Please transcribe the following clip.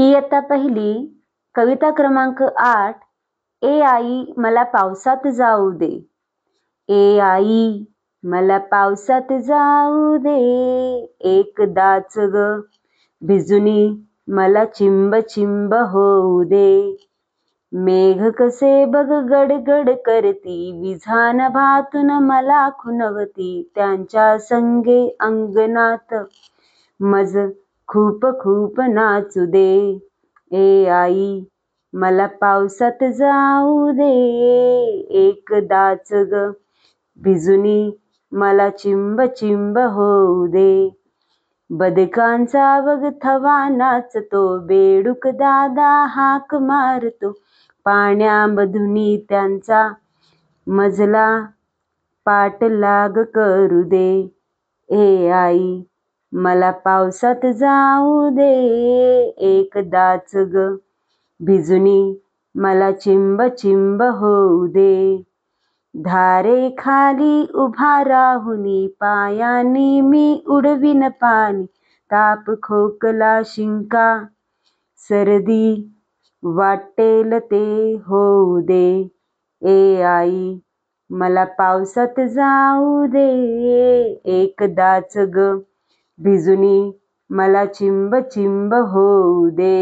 इयत्ता पहिली कविता क्रमांक 8. ए आई मला पावसात जाऊ दे. ए आई मला पावसात जाऊ दे. एकदाच ग भिजुनी मला चिंब चिंब होऊ दे. मेघ कसे बघ गडगड करती, विझान भातून मला खुणवती. त्यांच्या संगे अंगणात मज खूप खूप नाचू दे. ए आई मला पावसात जाऊ दे. एकदाच ग भिजुनी मला चिंब चिंब होऊ दे. बदकांचा बघ थवा नाचतो, बेडूक दादा हाक मारतो. पाण्यामधुनी त्यांचा मजला पाठलाग करू दे. ए आई मला पावसात जाऊ दे. एकदाच ग भिजुनी मला चिंब चिंब होऊ दे. धारेखाली उभा राहुनी, पायांनी मी उडवीन पाणी. ताप खोकला शिंका सर्दी वाटेल ते होऊ दे. ए आई मला पावसात जाऊ दे. एकदाच ग भिजुनी मला चिंब चिंब होऊ दे.